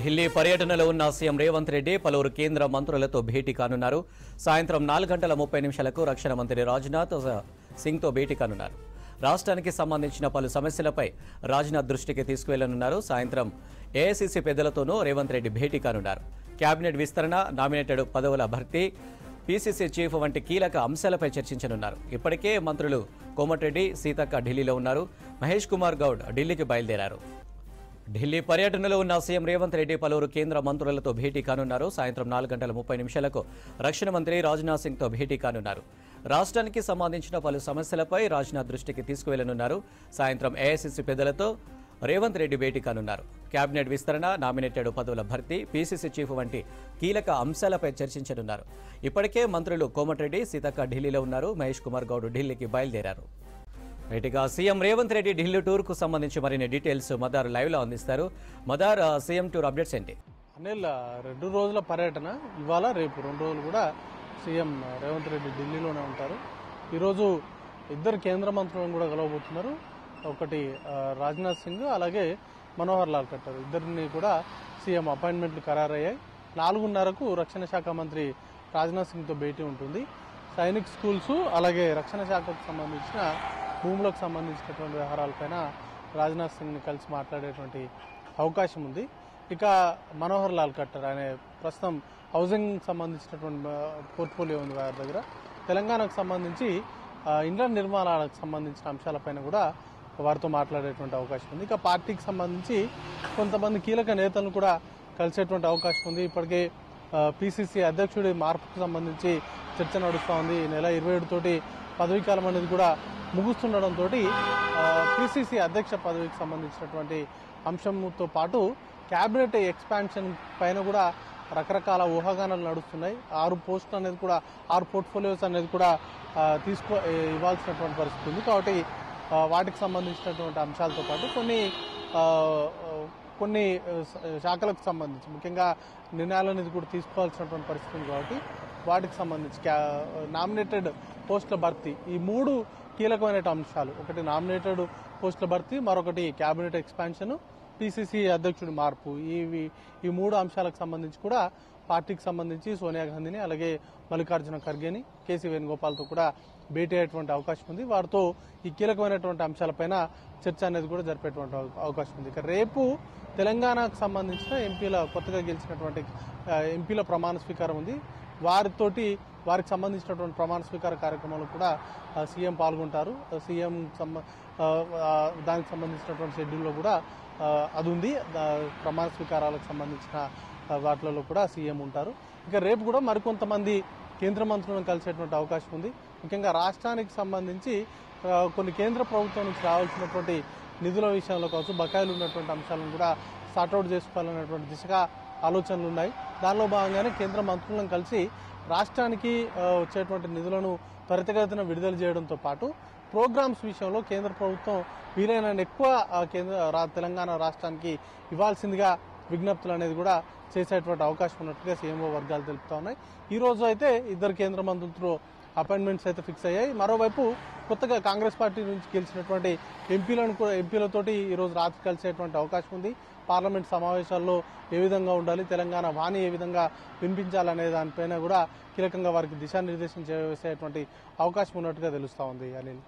ఢిల్లీ పర్యటనలో ఉన్న సీఎం రేవంత్ రెడ్డి పలువురు కేంద్ర మంత్రులతో భేటీ కానున్నారు. సాయంత్రం 4:30 రక్షణ మంత్రి రాజ్నాథ్ సింగ్తో భేటీ కానున్నారు. రాష్ట్రానికి సంబంధించిన పలు సమస్యలపై రాజ్నాథ్ దృష్టికి తీసుకువెళ్లనున్నారు. సాయంత్రం ఏఐసీసీ పెద్దలతోనూ రేవంత్ రెడ్డి భేటీ కానున్నారు. కేబినెట్ విస్తరణ, నామినేటెడ్ పదవుల భర్తీ, పీసీసీ చీఫ్ వంటి కీలక అంశాలపై చర్చించనున్నారు. ఇప్పటికే మంత్రులు కోమటిరెడ్డి, సీతక్క ఢిల్లీలో ఉన్నారు. మహేష్ కుమార్ గౌడ్ ఢిల్లీకి బయలుదేరారు. ఢిల్లీ పర్యటనలో ఉన్న సీఎం రేవంత్ రెడ్డి పలువురు కేంద్ర మంత్రులతో భేటీ కానున్నారు. సాయంత్రం 4:30 రక్షణ మంత్రి రాజ్నాథ్ సింగ్తో భేటీ కానున్నారు. రాష్ట్రానికి సంబంధించిన పలు సమస్యలపై రాజ్నాథ్ దృష్టికి తీసుకువెళ్లనున్నారు. సాయంత్రం ఏఐసీసీ పెద్దలతో రేవంత్ రెడ్డి భేటీ కానున్నారు. కేబినెట్ విస్తరణ, నామినేటెడ్ పదవుల భర్తీ, పీసీసీ చీఫ్ వంటి కీలక అంశాలపై చర్చించనున్నారు. ఇప్పటికే మంత్రులు కోమటిరెడ్డి, సీతక్క ఢిల్లీలో ఉన్నారు. మహేష్ కుమార్ గౌడ్ ఢిల్లీకి బయలుదేరారు. రైట్గా సీఎం రేవంత్ రెడ్డి ఢిల్లీ టూర్కు సంబంధించి మరిన్ని డీటెయిల్స్ మదార్ లైవ్లో అందిస్తారు. మదార్, సీఎం టూర్ అప్డేట్స్ ఏంటి? అనిల్, 2 రోజుల పర్యటన ఇవాళ రేపు 2 రోజులు కూడా సీఎం రేవంత్ రెడ్డి ఢిల్లీలోనే ఉంటారు. ఈరోజు 2 కేంద్ర మంత్రులను కూడా కలవబోతున్నారు. ఒకటి రాజ్నాథ్ సింగ్, అలాగే మనోహర్ లాల్ ఖట్టర్. ఇద్దరిని కూడా సీఎం అపాయింట్మెంట్లు ఖరారయ్యాయి. 4:30కు రక్షణ శాఖ మంత్రి రాజ్నాథ్ సింగ్తో భేటీ ఉంటుంది. సైనిక్ స్కూల్స్, అలాగే రక్షణ శాఖకు సంబంధించిన భూములకు సంబంధించినటువంటి వ్యవహారాలపైన రాజ్నాథ్ సింగ్ని కలిసి మాట్లాడేటువంటి అవకాశం ఉంది. ఇక మనోహర్ లాల్ ఖట్టర్, ఆయన ప్రస్తుతం హౌసింగ్ సంబంధించినటువంటి పోర్ట్ఫోలియో ఉంది వారి దగ్గర. తెలంగాణకు సంబంధించి ఇండ్ల నిర్మాణాలకు సంబంధించిన అంశాలపైన కూడా వారితో మాట్లాడేటువంటి అవకాశం ఉంది. ఇక పార్టీకి సంబంధించి కొంతమంది కీలక నేతలను కూడా కలిసేటువంటి అవకాశం ఉంది. ఇప్పటికే పీసీసీ అధ్యక్షుడి మార్పుకు సంబంధించి చర్చ నడుస్తూ ఉంది. ఈ నెల 27 తోటి పదవీకాలం అనేది కూడా ముగుస్తుండడంతో పీసీసీ అధ్యక్ష పదవికి సంబంధించినటువంటి అంశంతో పాటు క్యాబినెట్ ఎక్స్పాన్షన్ పైన కూడా రకరకాల ఊహాగానాలు నడుస్తున్నాయి. 6 పోస్టులు అనేది కూడా 6 పోర్ట్ఫోలియోస్ అనేది కూడా ఇవ్వాల్సినటువంటి పరిస్థితి ఉంది. కాబట్టి వాటికి సంబంధించినటువంటి అంశాలతో పాటు కొన్ని శాఖలకు సంబంధించి ముఖ్యంగా నిర్ణయాలు అనేది కూడా తీసుకోవాల్సినటువంటి పరిస్థితి ఉంది. కాబట్టి వాటికి సంబంధించి నామినేటెడ్ పోస్టుల భర్తీ, ఈ 3 కీలకమైన అంశాలు, ఒకటి నామినేటెడ్ పోస్టుల భర్తీ, మరొకటి క్యాబినెట్ ఎక్స్పాన్షన్, పీసీసీ అధ్యక్షుడి మార్పు, ఈ 3 అంశాలకు సంబంధించి కూడా పార్టీకి సంబంధించి సోనియా గాంధీని, అలాగే మల్లికార్జున ఖర్గేని, కేసీ వేణుగోపాల్తో కూడా భేటీ అయ్యేటువంటి అవకాశం ఉంది. వారితో ఈ కీలకమైనటువంటి అంశాలపైన చర్చ అనేది కూడా జరిపేటువంటి అవకాశం ఉంది. ఇక రేపు తెలంగాణకు సంబంధించిన కొత్తగా గెలిచినటువంటి ఎంపీల ప్రమాణ స్వీకారం ఉంది. వారికి సంబంధించినటువంటి ప్రమాణ స్వీకార కార్యక్రమంలో కూడా సీఎం పాల్గొంటారు. సీఎం దానికి సంబంధించినటువంటి షెడ్యూల్లో కూడా అది ఉంది. ప్రమాణ స్వీకారాలకు సంబంధించిన వాటిలలో కూడా సీఎం ఉంటారు. ఇక రేపు కూడా మరికొంతమంది కేంద్ర మంత్రులను కలిసేటువంటి అవకాశం ఉంది. ముఖ్యంగా రాష్ట్రానికి సంబంధించి కొన్ని కేంద్ర ప్రభుత్వం నుంచి రావాల్సినటువంటి నిధుల విషయంలో కావచ్చు, బకాయిలు ఉన్నటువంటి అంశాలను కూడా సార్ట్అవుట్ చేసుకోవాలనేటువంటి దిశగా ఆలోచనలు ఉన్నాయి. దానిలో భాగంగానే కేంద్ర మంత్రులను కలిసి రాష్ట్రానికి వచ్చేటువంటి నిధులను త్వరితగతిన విడుదల చేయడంతో పాటు ప్రోగ్రామ్స్ విషయంలో కేంద్ర ప్రభుత్వం వీలైనంత ఎక్కువ తెలంగాణ రాష్ట్రానికి ఇవ్వాల్సిందిగా విజ్ఞప్తులు అనేది కూడా చేసేటువంటి అవకాశం ఉన్నట్టుగా సీఎంఓ వర్గాలు తెలుపుతా ఉన్నాయి. ఈ రోజు అయితే 2 కేంద్ర మంత్రులతో అపాయింట్మెంట్స్ అయితే ఫిక్స్ అయ్యాయి. మరోవైపు కొత్తగా కాంగ్రెస్ పార్టీ నుంచి గెలిచినటువంటి ఎంపీలతోటి ఈ రోజు రాత్రి కలిసేటువంటి అవకాశం ఉంది. పార్లమెంట్ సమావేశాల్లో ఏ విధంగా ఉండాలి, తెలంగాణ వాణి ఏ విధంగా వినిపించాలనే దానిపైన కూడా కీలకంగా వారికి దిశానిర్దేశం చేసేటువంటి అవకాశం ఉన్నట్టుగా తెలుస్తా ఉంది. అనిల్.